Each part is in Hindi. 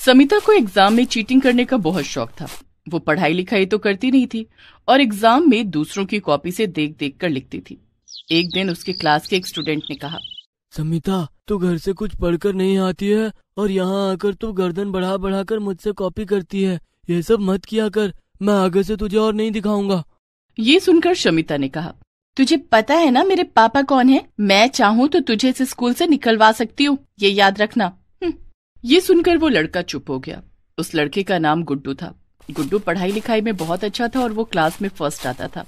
समिता को एग्जाम में चीटिंग करने का बहुत शौक था। वो पढ़ाई लिखाई तो करती नहीं थी और एग्जाम में दूसरों की कॉपी से देख देख कर लिखती थी। एक दिन उसके क्लास के एक स्टूडेंट ने कहा, समिता, तू घर से कुछ पढ़कर नहीं आती है और यहाँ आकर तू गर्दन बढ़ा बढ़ा कर मुझसे कॉपी करती है। ये सब मत किया कर, मैं आगे से तुझे और नहीं दिखाऊंगा। ये सुनकर शमिता ने कहा, तुझे पता है ना मेरे पापा कौन है? मैं चाहूँ तो तुझे इस स्कूल से निकलवा सकती हूँ, ये याद रखना। ये सुनकर वो लड़का चुप हो गया। उस लड़के का नाम गुड्डू था। गुड्डू पढ़ाई लिखाई में बहुत अच्छा था और वो क्लास में फर्स्ट आता था,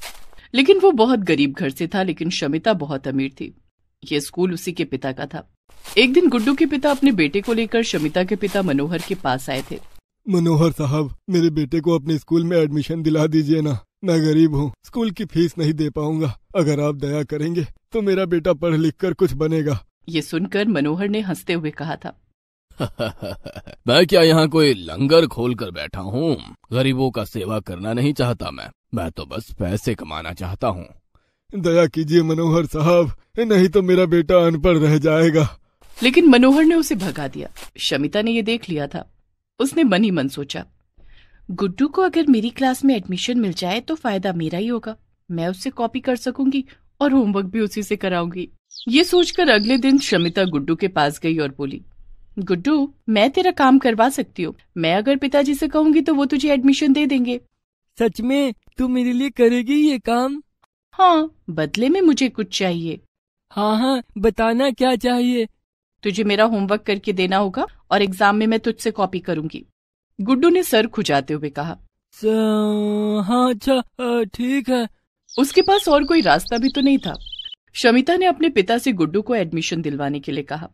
लेकिन वो बहुत गरीब घर से था। लेकिन शमिता बहुत अमीर थी। ये स्कूल उसी के पिता का था। एक दिन गुड्डू के पिता अपने बेटे को लेकर शमिता के पिता मनोहर के पास आए थे। मनोहर साहब, मेरे बेटे को अपने स्कूल में एडमिशन दिला दीजिए ना। मैं गरीब हूँ, स्कूल की फीस नहीं दे पाऊंगा। अगर आप दया करेंगे तो मेरा बेटा पढ़ लिख कर कुछ बनेगा। ये सुनकर मनोहर ने हंसते हुए कहा था, मैं क्या यहाँ कोई लंगर खोल कर बैठा हूँ? गरीबों का सेवा करना नहीं चाहता मैं तो बस पैसे कमाना चाहता हूँ। दया कीजिए मनोहर साहब, नहीं तो मेरा बेटा अनपढ़ रह जाएगा। लेकिन मनोहर ने उसे भगा दिया। शमिता ने ये देख लिया था। उसने मन ही मन सोचा, गुड्डू को अगर मेरी क्लास में एडमिशन मिल जाए तो फायदा मेरा ही होगा। मैं उससे कॉपी कर सकूंगी और होमवर्क भी उसी से कराऊंगी। ये सोचकर अगले दिन शमिता गुड्डू के पास गई और बोली, गुड्डू, मैं तेरा काम करवा सकती हूँ। मैं अगर पिताजी से कहूंगी तो वो तुझे एडमिशन दे देंगे। सच में तू मेरे लिए करेगी ये काम? हाँ, बदले में मुझे कुछ चाहिए। हाँ, बताना क्या चाहिए? तुझे मेरा होमवर्क करके देना होगा और एग्जाम में मैं तुझसे कॉपी करूंगी। गुड्डू ने सर खुजाते हुए कहा, हाँ अच्छा, ठीक है। उसके पास और कोई रास्ता भी तो नहीं था। शमिता ने अपने पिता से गुड्डू को एडमिशन दिलवाने के लिए कहा,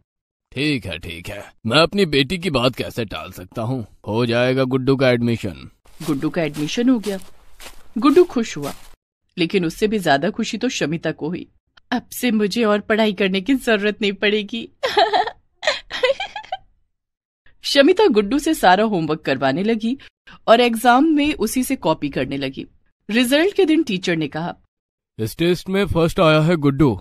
ठीक है, मैं अपनी बेटी की बात कैसे टाल सकता हूँ। हो जाएगा गुड्डू का एडमिशन। गुड्डू का एडमिशन हो गया। गुड्डू खुश हुआ, लेकिन उससे भी ज्यादा खुशी तो शमिता को हुई। अब से मुझे और पढ़ाई करने की जरूरत नहीं पड़ेगी। शमिता गुड्डू से सारा होमवर्क करवाने लगी और एग्जाम में उसी से कॉपी करने लगी। रिजल्ट के दिन टीचर ने कहा, इस टेस्ट में फर्स्ट आया है गुड्डू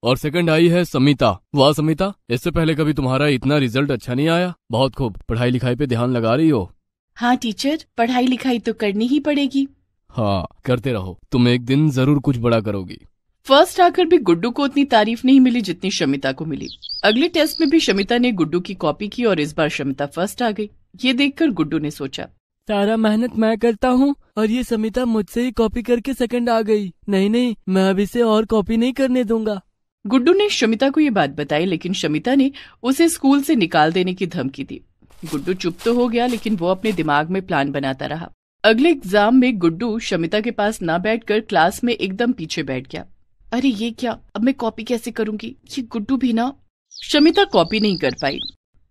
और सेकंड आई है समिता। वाह समिता, इससे पहले कभी तुम्हारा इतना रिजल्ट अच्छा नहीं आया। बहुत खूब, पढ़ाई लिखाई पे ध्यान लगा रही हो। हाँ टीचर, पढ़ाई लिखाई तो करनी ही पड़ेगी। हाँ, करते रहो, तुम एक दिन जरूर कुछ बड़ा करोगी। फर्स्ट आकर भी गुड्डू को उतनी तारीफ नहीं मिली जितनी शमिता को मिली। अगले टेस्ट में भी शमिता ने गुड्डू की कॉपी की और इस बार शमिता फर्स्ट आ गई। ये देखकर गुड्डू ने सोचा, सारा मेहनत मैं करता हूँ और ये समिता मुझसे ही कॉपी करके सेकंड आ गई। नहीं, मैं अब इसे और कॉपी नहीं करने दूंगा। गुड्डू ने शमिता को ये बात बताई, लेकिन शमिता ने उसे स्कूल से निकाल देने की धमकी दी। गुड्डू चुप तो हो गया, लेकिन वो अपने दिमाग में प्लान बनाता रहा। अगले एग्जाम में गुड्डू शमिता के पास ना बैठकर क्लास में एकदम पीछे बैठ गया। अरे ये क्या, अब मैं कॉपी कैसे करूंगी? ये गुड्डू भी ना। शमिता कॉपी नहीं कर पाई।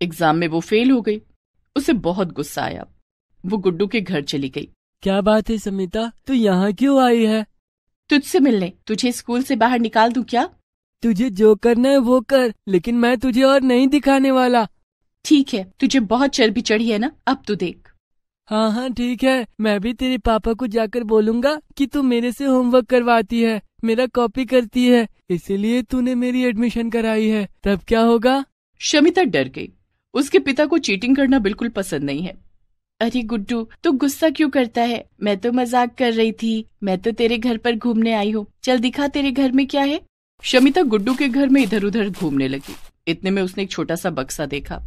एग्जाम में वो फेल हो गई। उसे बहुत गुस्सा आया। वो गुड्डू के घर चली गई। क्या बात है समिता, तू यहाँ क्यों आई है? तुझसे मिलने। तुझे स्कूल से बाहर निकाल दूं क्या? तुझे जो करना है वो कर, लेकिन मैं तुझे और नहीं दिखाने वाला। ठीक है, तुझे बहुत चर्बी चढ़ी है ना, अब तू देख। हाँ ठीक है, मैं भी तेरे पापा को जाकर बोलूंगा कि तू मेरे से होमवर्क करवाती है, मेरा कॉपी करती है, इसीलिए तूने मेरी एडमिशन कराई है। तब क्या होगा? शमिता डर गई। उसके पिता को चीटिंग करना बिल्कुल पसंद नहीं है। अरे गुड्डू, तू गुस्सा क्यों करता है? मैं तो मजाक कर रही थी। मैं तो तेरे घर पर घूमने आई हूँ। चल दिखा तेरे घर में क्या है। शमिता गुड्डू के घर में इधर उधर घूमने लगी। इतने में उसने एक छोटा सा बक्सा देखा।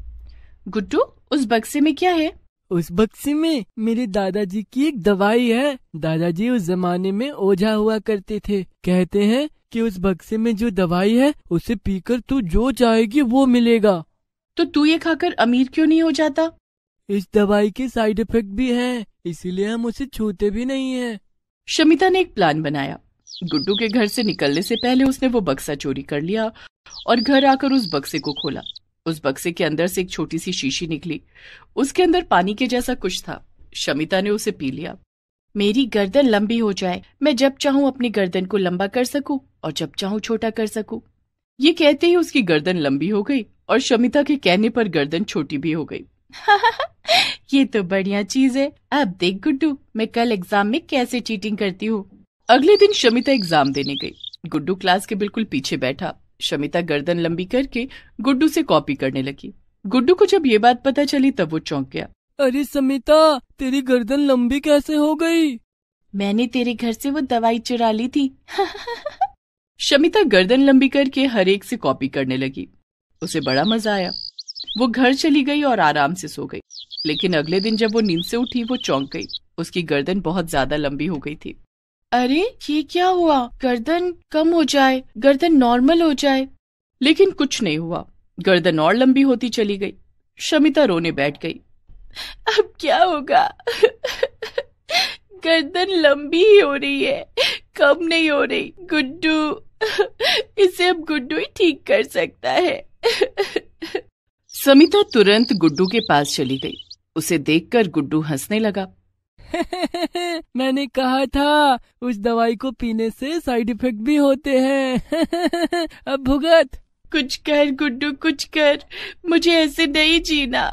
गुड्डू, उस बक्से में क्या है? उस बक्से में मेरे दादाजी की एक दवाई है। दादाजी उस जमाने में ओझा हुआ करते थे। कहते हैं कि उस बक्से में जो दवाई है उसे पीकर तू जो चाहेगी वो मिलेगा। तो तू ये खाकर अमीर क्यों नहीं हो जाता? इस दवाई के साइड इफेक्ट भी हैं, इसीलिए हम उसे छूते भी नहीं हैं। शमिता ने एक प्लान बनाया। गुड्डू के घर से निकलने से पहले उसने वो बक्सा चोरी कर लिया और घर आकर उस बक्से को खोला। उस बक्से के अंदर से एक छोटी सी शीशी निकली। उसके अंदर पानी के जैसा कुछ था। शमिता ने उसे पी लिया। मेरी गर्दन लंबी हो जाए, मैं जब चाहूं अपनी गर्दन को लंबा कर सकूं और जब चाहूं छोटा कर सकूं। ये कहते ही उसकी गर्दन लंबी हो गई और शमिता के कहने पर गर्दन छोटी भी हो गई। ये तो बढ़िया चीज है। अब देख गुड्डू, मैं कल एग्जाम में कैसे चीटिंग करती हूँ। अगले दिन शमिता एग्जाम देने गई। गुड्डू क्लास के बिल्कुल पीछे बैठा। शमिता गर्दन लंबी करके गुड्डू से कॉपी करने लगी। गुड्डू को जब ये बात पता चली तब वो चौंक गया। अरे समिता, तेरी गर्दन लंबी कैसे हो गई? मैंने तेरे घर से वो दवाई चुरा ली थी। शमिता गर्दन लंबी करके हर एक से कॉपी करने लगी। उसे बड़ा मजा आया। वो घर चली गई और आराम से सो गई। लेकिन अगले दिन जब वो नींद से उठी वो चौंक गई। उसकी गर्दन बहुत ज्यादा लंबी हो गई थी। अरे ये क्या हुआ? गर्दन कम हो जाए, गर्दन नॉर्मल हो जाए। लेकिन कुछ नहीं हुआ। गर्दन और लंबी होती चली गई। शमिता रोने बैठ गई। अब क्या होगा? गर्दन लंबी ही हो रही है, कम नहीं हो रही। गुड्डू, इसे अब गुड्डू ही ठीक कर सकता है। समिता तुरंत गुड्डू के पास चली गई। उसे देखकर गुड्डू हंसने लगा। मैंने कहा था उस दवाई को पीने से साइड इफेक्ट भी होते हैं। अब भुगत। कुछ कर गुड्डू, कुछ कर। मुझे ऐसे नहीं जीना।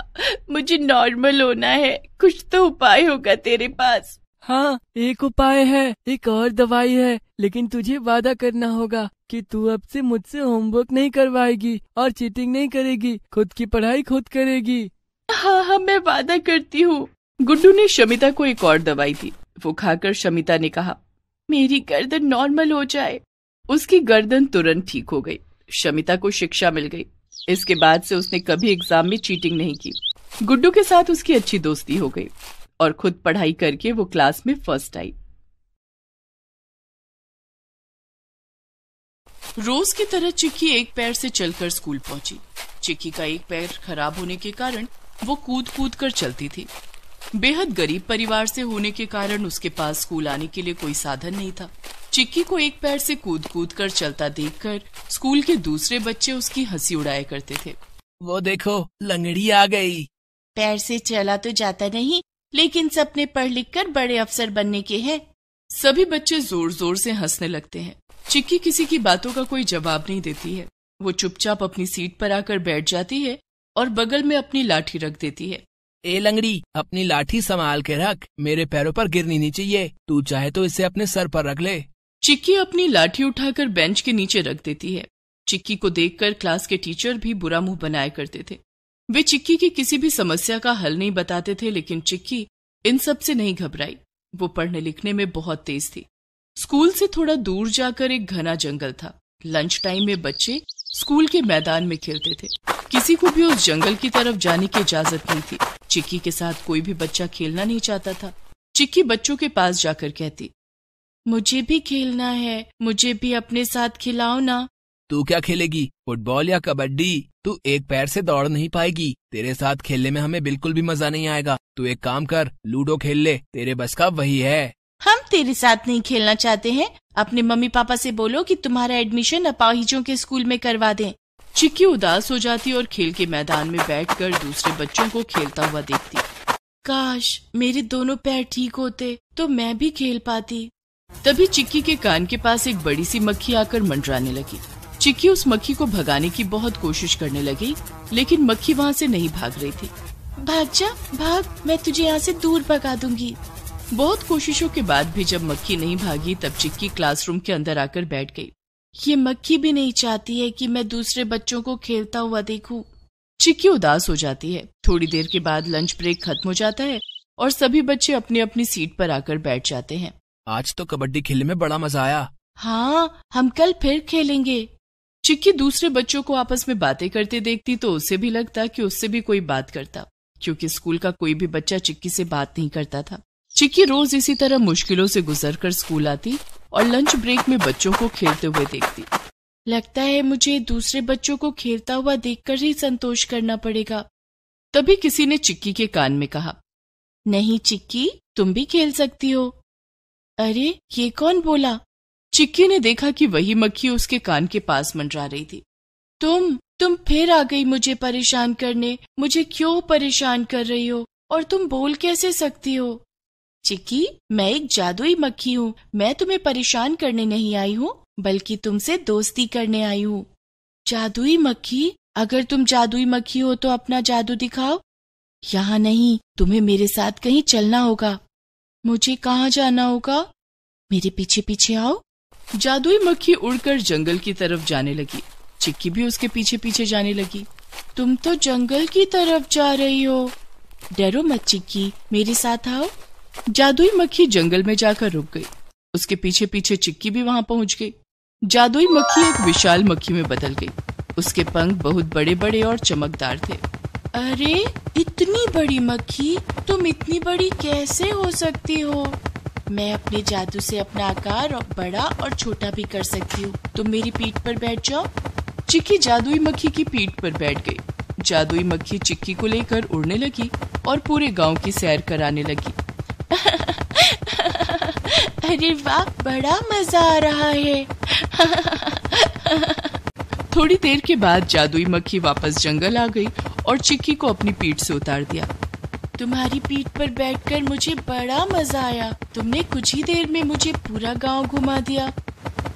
मुझे नॉर्मल होना है। कुछ तो उपाय होगा तेरे पास। हाँ, एक उपाय है, एक और दवाई है, लेकिन तुझे वादा करना होगा कि तू अब से मुझसे होमवर्क नहीं करवाएगी और चीटिंग नहीं करेगी, खुद की पढ़ाई खुद करेगी। हाँ, मैं वादा करती हूँ। गुड्डू ने शमिता को एक और दवाई दी। वो खाकर शमिता ने कहा, मेरी गर्दन नॉर्मल हो जाए। उसकी गर्दन तुरंत ठीक हो गई। शमिता को शिक्षा मिल गई। इसके बाद से उसने कभी एग्जाम में चीटिंग नहीं की। गुड्डू के साथ उसकी अच्छी दोस्ती हो गई और खुद पढ़ाई करके वो क्लास में फर्स्ट आई। रोज की तरह चिक्की एक पैर से चलकर स्कूल पहुंची। चिक्की का एक पैर खराब होने के कारण वो कूद कूद कर चलती थी। बेहद गरीब परिवार से होने के कारण उसके पास स्कूल आने के लिए कोई साधन नहीं था। चिक्की को एक पैर से कूद कूद कर चलता देखकर स्कूल के दूसरे बच्चे उसकी हंसी उड़ाया करते थे। वो देखो, लंगड़ी आ गई। पैर से चला तो जाता नहीं, लेकिन सपने पढ़ लिख कर बड़े अफसर बनने के हैं। सभी बच्चे जोर जोर से हंसने लगते हैं। चिक्की किसी की बातों का कोई जवाब नहीं देती है। वो चुपचाप अपनी सीट पर आकर बैठ जाती है और बगल में अपनी लाठी रख देती है। ए लंगड़ी, अपनी लाठी संभाल के रख, मेरे पैरों पर गिरनी नहीं चाहिए। तू चाहे तो इसे अपने सर पर रख ले। चिक्की अपनी लाठी उठाकर बेंच के नीचे रख देती है। चिक्की को देखकर क्लास के टीचर भी बुरा मुंह बनाया करते थे। वे चिक्की की किसी भी समस्या का हल नहीं बताते थे, लेकिन चिक्की इन सब से नहीं घबराई। वो पढ़ने लिखने में बहुत तेज थी। स्कूल से थोड़ा दूर जाकर एक घना जंगल था। लंच टाइम में बच्चे स्कूल के मैदान में खेलते थे। किसी को भी उस जंगल की तरफ जाने की इजाजत नहीं थी। चिक्की के साथ कोई भी बच्चा खेलना नहीं चाहता था। चिक्की बच्चों के पास जाकर कहती, मुझे भी खेलना है, मुझे भी अपने साथ खिलाओ ना। तू क्या खेलेगी, फुटबॉल या कबड्डी? तू एक पैर से दौड़ नहीं पाएगी। तेरे साथ खेलने में हमें बिल्कुल भी मजा नहीं आएगा। तू एक काम कर, लूडो खेल ले, तेरे बस का वही है। हम तेरे साथ नहीं खेलना चाहते हैं। अपने मम्मी पापा से बोलो कि तुम्हारा एडमिशन अपाहिजों के स्कूल में करवा दें। चिक्की उदास हो जाती और खेल के मैदान में बैठकर दूसरे बच्चों को खेलता हुआ देखती। काश मेरे दोनों पैर ठीक होते तो मैं भी खेल पाती। तभी चिक्की के कान के पास एक बड़ी सी मक्खी आकर मंडराने लगी। चिक्की उस मक्खी को भगाने की बहुत कोशिश करने लगी, लेकिन मक्खी वहाँ से नहीं भाग रही थी। भाग जा, भाग, मैं तुझे यहाँ से दूर भगा दूंगी। बहुत कोशिशों के बाद भी जब मक्खी नहीं भागी, तब चिक्की क्लासरूम के अंदर आकर बैठ गई। ये मक्खी भी नहीं चाहती है कि मैं दूसरे बच्चों को खेलता हुआ देखूं। चिक्की उदास हो जाती है। थोड़ी देर के बाद लंच ब्रेक खत्म हो जाता है और सभी बच्चे अपनी अपनी सीट पर आकर बैठ जाते हैं। आज तो कबड्डी खेलने में बड़ा मजा आया। हाँ, हम कल फिर खेलेंगे। चिक्की दूसरे बच्चों को आपस में बातें करते देखती तो उसे भी लगता कि उससे भी कोई बात करता, क्योंकि स्कूल का कोई भी बच्चा चिक्की से बात नहीं करता था। चिक्की रोज इसी तरह मुश्किलों से गुजरकर स्कूल आती और लंच ब्रेक में बच्चों को खेलते हुए देखती। लगता है मुझे दूसरे बच्चों को खेलता हुआ देखकर ही संतोष करना पड़ेगा। तभी किसी ने चिक्की के कान में कहा, नहीं चिक्की, तुम भी खेल सकती हो। अरे ये कौन बोला? चिक्की ने देखा कि वही मक्खी उसके कान के पास मंडरा रही थी। तुम फिर आ गई मुझे परेशान करने। मुझे क्यों परेशान कर रही हो? और तुम बोल कैसे सकती हो? चिक्की, मैं एक जादुई मक्खी हूँ। मैं तुम्हें परेशान करने नहीं आई हूँ, बल्कि तुमसे दोस्ती करने आई हूँ। जादुई मक्खी? अगर तुम जादुई मक्खी हो तो अपना जादू दिखाओ। यहाँ नहीं, तुम्हें मेरे साथ कहीं चलना होगा। मुझे कहाँ जाना होगा? मेरे पीछे पीछे आओ। जादुई मक्खी उड़कर जंगल की तरफ जाने लगी। चिक्की भी उसके पीछे पीछे जाने लगी। तुम तो जंगल की तरफ जा रही हो। डरो मत चिक्की, मेरे साथ आओ। जादुई मक्खी जंगल में जाकर रुक गई। उसके पीछे पीछे चिक्की भी वहां पहुंच गई। जादुई मक्खी एक विशाल मक्खी में बदल गई। उसके पंख बहुत बड़े बड़े और चमकदार थे। अरे इतनी बड़ी मक्खी, तुम इतनी बड़ी कैसे हो सकती हो? मैं अपने जादू से अपना आकार बड़ा और छोटा भी कर सकती हूँ। तुम मेरी पीठ पर बैठ जाओ। चिक्की जादुई मक्खी की पीठ पर बैठ गई। जादुई मक्खी चिक्की को लेकर उड़ने लगी और पूरे गांव की सैर कराने लगी। अरे वाह, बड़ा मजा आ रहा है। थोड़ी देर के बाद जादुई मक्खी वापस जंगल आ गई और चिक्की को अपनी पीठ से उतार दिया। तुम्हारी पीठ पर बैठकर मुझे बड़ा मजा आया। तुमने कुछ ही देर में मुझे पूरा गांव घुमा दिया।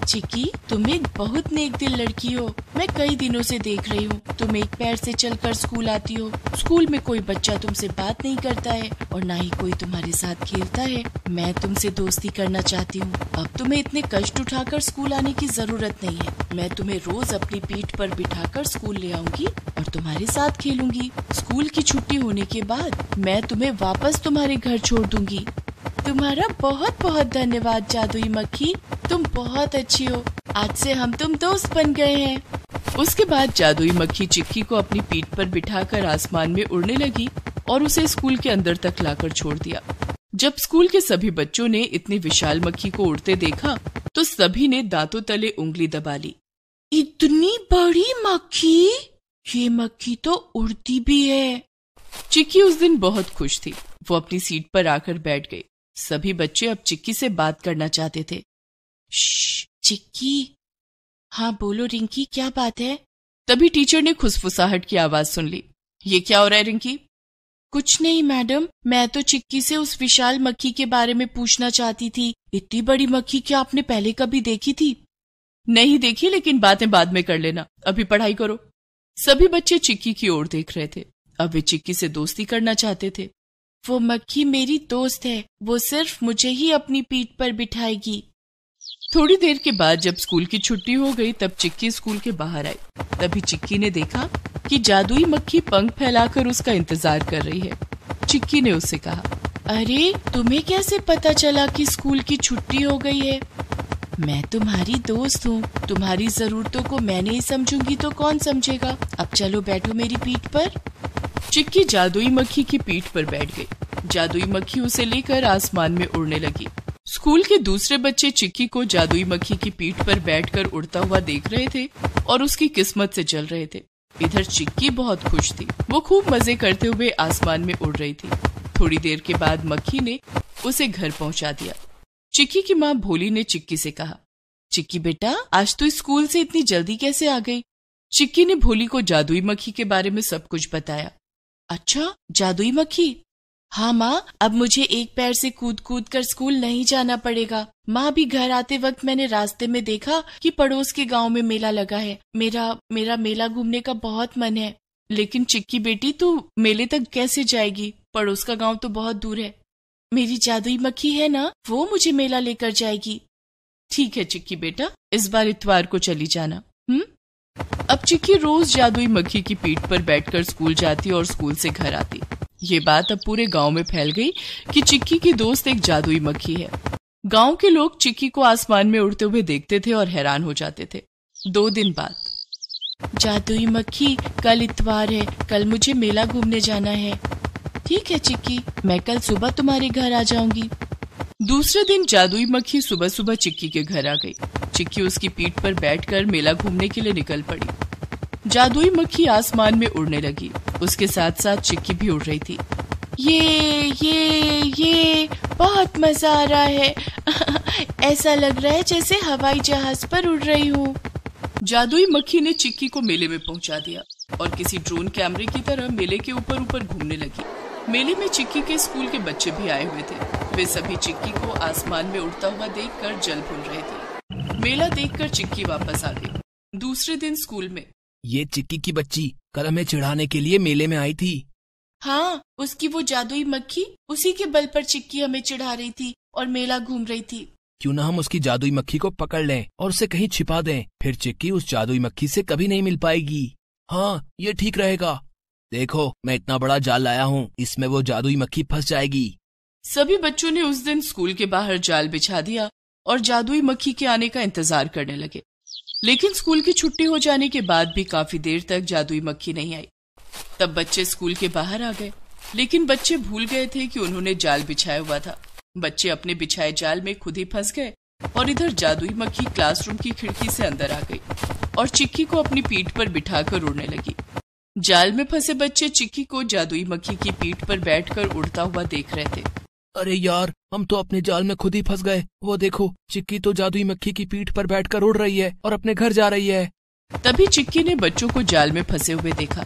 चिक्की, तुम एक बहुत नेक दिल लड़की हो। मैं कई दिनों से देख रही हूँ। तुम एक पैर से चलकर स्कूल आती हो। स्कूल में कोई बच्चा तुमसे बात नहीं करता है और ना ही कोई तुम्हारे साथ खेलता है। मैं तुमसे दोस्ती करना चाहती हूँ। अब तुम्हें इतने कष्ट उठाकर स्कूल आने की जरूरत नहीं है। मैं तुम्हें रोज अपनी पीठ पर बिठाकर स्कूल ले आऊंगी और तुम्हारे साथ खेलूंगी। स्कूल की छुट्टी होने के बाद मैं तुम्हें वापस तुम्हारे घर छोड़ दूंगी। तुम्हारा बहुत बहुत धन्यवाद जादुई मक्खी, तुम बहुत अच्छी हो। आज से हम तुम दोस्त बन गए हैं। उसके बाद जादुई मक्खी चिक्की को अपनी पीठ पर बिठाकर आसमान में उड़ने लगी और उसे स्कूल के अंदर तक लाकर छोड़ दिया। जब स्कूल के सभी बच्चों ने इतनी विशाल मक्खी को उड़ते देखा तो सभी ने दांतों तले उंगली दबा ली। इतनी बड़ी मक्खी, ये मक्खी तो उड़ती भी है। चिक्की उस दिन बहुत खुश थी। वो अपनी सीट पर आकर बैठ गई। सभी बच्चे अब चिक्की से बात करना चाहते थे। चिक्की। हाँ बोलो रिंकी, क्या बात है? तभी टीचर ने खुसफुसाहट की आवाज सुन ली। ये क्या हो रहा है रिंकी? कुछ नहीं मैडम, मैं तो चिक्की से उस विशाल मक्खी के बारे में पूछना चाहती थी। इतनी बड़ी मक्खी क्या आपने पहले कभी देखी थी? नहीं देखी, लेकिन बातें बाद में कर लेना, अभी पढ़ाई करो। सभी बच्चे चिक्की की ओर देख रहे थे। अब वे चिक्की से दोस्ती करना चाहते थे। वो मक्खी मेरी दोस्त है। वो सिर्फ मुझे ही अपनी पीठ पर बिठाएगी। थोड़ी देर के बाद जब स्कूल की छुट्टी हो गई तब चिक्की स्कूल के बाहर आई। तभी चिक्की ने देखा कि जादुई मक्खी पंख फैलाकर उसका इंतजार कर रही है। चिक्की ने उससे कहा, अरे तुम्हें कैसे पता चला कि स्कूल की छुट्टी हो गई है? मैं तुम्हारी दोस्त हूँ। तुम्हारी जरूरतों को मैं नहीं समझूंगी तो कौन समझेगा? अब चलो बैठो मेरी पीठ पर। चिक्की जादुई मक्खी की पीठ पर बैठ गई। जादुई मक्खी उसे लेकर आसमान में उड़ने लगी। स्कूल के दूसरे बच्चे चिक्की को जादुई मक्खी की पीठ पर बैठकर उड़ता हुआ देख रहे थे और उसकी किस्मत से चल रहे थे। इधर चिक्की बहुत खुश थी। वो खूब मजे करते हुए आसमान में उड़ रही थी। थोड़ी देर के बाद मक्खी ने उसे घर पहुंचा दिया। चिक्की की माँ भोली ने चिक्की से कहा, चिक्की बेटा, आज तू स्कूल से इतनी जल्दी कैसे आ गई? चिक्की ने भोली को जादुई मक्खी के बारे में सब कुछ बताया। अच्छा, जादुई मक्खी? हाँ माँ, अब मुझे एक पैर से कूद कूद कर स्कूल नहीं जाना पड़ेगा। माँ, भी घर आते वक्त मैंने रास्ते में देखा कि पड़ोस के गांव में मेला लगा है। मेरा मेला घूमने का बहुत मन है। लेकिन चिक्की बेटी, तू मेले तक कैसे जाएगी? पड़ोस का गांव तो बहुत दूर है। मेरी जादुई मक्खी है ना, वो मुझे मेला लेकर जाएगी। ठीक है चिक्की बेटा, इस बार इतवार को चली जाना। अब चिक्की रोज जादुई मक्खी की पीठ पर बैठकर स्कूल जाती और स्कूल से घर आती। ये बात अब पूरे गांव में फैल गई कि चिक्की की दोस्त एक जादुई मक्खी है। गांव के लोग चिक्की को आसमान में उड़ते हुए देखते थे और हैरान हो जाते थे। 2 दिन बाद, जादुई मक्खी, कल इतवार है, कल मुझे मेला घूमने जाना है। ठीक है चिक्की, मैं कल सुबह तुम्हारे घर आ जाऊंगी। दूसरे दिन जादुई मक्खी सुबह सुबह चिक्की के घर आ गई। चिक्की उसकी पीठ पर बैठकर मेला घूमने के लिए निकल पड़ी। जादुई मक्खी आसमान में उड़ने लगी। उसके साथ साथ चिक्की भी उड़ रही थी। ये बहुत मजा आ रहा है। ऐसा लग रहा है जैसे हवाई जहाज पर उड़ रही हूँ। जादुई मक्खी ने चिक्की को मेले में पहुंचा दिया और किसी ड्रोन कैमरे की तरह मेले के ऊपर ऊपर घूमने लगी। मेले में चिक्की के स्कूल के बच्चे भी आए हुए थे। वे सभी चिक्की को आसमान में उड़ता हुआ देखकर जल भून रहे थे। मेला देखकर चिक्की वापस आ गई। दूसरे दिन स्कूल में, ये चिक्की की बच्ची कल हमें चिढ़ाने के लिए मेले में आई थी। हाँ, उसकी वो जादुई मक्खी, उसी के बल पर चिक्की हमें चिढ़ा रही थी और मेला घूम रही थी। क्यों ना हम उसकी जादुई मक्खी को पकड़ लें और उसे कहीं छिपा दें, फिर चिक्की उस जादुई मक्खी से कभी नहीं मिल पाएगी। हाँ, ये ठीक रहेगा। देखो मैं इतना बड़ा जाल लाया हूँ, इसमें वो जादुई मक्खी फंस जाएगी। सभी बच्चों ने उस दिन स्कूल के बाहर जाल बिछा दिया और जादुई मक्खी के आने का इंतजार करने लगे। लेकिन स्कूल की छुट्टी हो जाने के बाद भी काफी देर तक जादुई मक्खी नहीं आई। तब बच्चे स्कूल के बाहर आ गए, लेकिन बच्चे भूल गए थे कि उन्होंने जाल बिछाया हुआ था। बच्चे अपने बिछाए जाल में खुद ही फंस गए और इधर जादुई मक्खी क्लासरूम की खिड़की से अंदर आ गई और चिक्की को अपनी पीठ पर बिठाकर उड़ने लगी। जाल में फंसे बच्चे चिक्की को जादुई मक्खी की पीठ पर बैठकर उड़ता हुआ देख रहे थे। अरे यार, हम तो अपने जाल में खुद ही फंस गए। वो देखो, चिक्की तो जादुई मक्खी की पीठ पर बैठकर उड़ रही है और अपने घर जा रही है। तभी चिक्की ने बच्चों को जाल में फंसे हुए देखा।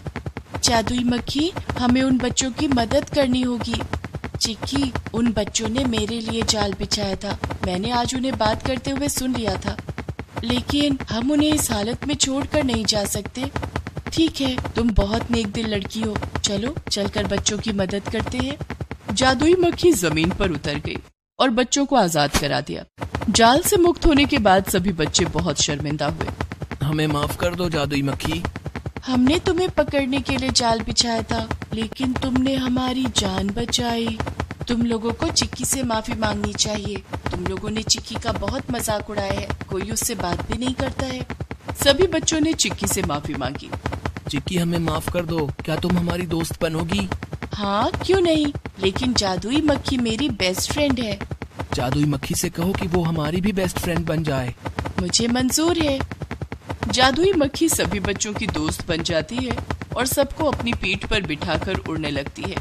जादुई मक्खी, हमें उन बच्चों की मदद करनी होगी। चिक्की, उन बच्चों ने मेरे लिए जाल बिछाया था, मैंने आज उन्हें बात करते हुए सुन लिया था, लेकिन हम उन्हें इस हालत में छोड़कर नहीं जा सकते। ठीक है, तुम बहुत नेक दिल लड़की हो, चलो चलकर बच्चों की मदद करते हैं। जादुई मक्खी जमीन पर उतर गई और बच्चों को आजाद करा दिया। जाल से मुक्त होने के बाद सभी बच्चे बहुत शर्मिंदा हुए। हमें माफ कर दो जादुई मक्खी। हमने तुम्हें पकड़ने के लिए जाल बिछाया था, लेकिन तुमने हमारी जान बचाई। तुम लोगों को चिक्की से माफी मांगनी चाहिए। तुम लोगों ने चिक्की का बहुत मजाक उड़ाया है, कोई उससे बात भी नहीं करता है। सभी बच्चों ने चिक्की से माफी मांगी। चिक्की, हमें माफ कर दो, क्या तुम हमारी दोस्त बनोगी? हाँ, क्यों नहीं, लेकिन जादुई मक्खी मेरी बेस्ट फ्रेंड है। जादुई मक्खी से कहो कि वो हमारी भी बेस्ट फ्रेंड बन जाए। मुझे मंजूर है। जादुई मक्खी सभी बच्चों की दोस्त बन जाती है और सबको अपनी पीठ पर बिठाकर उड़ने लगती है।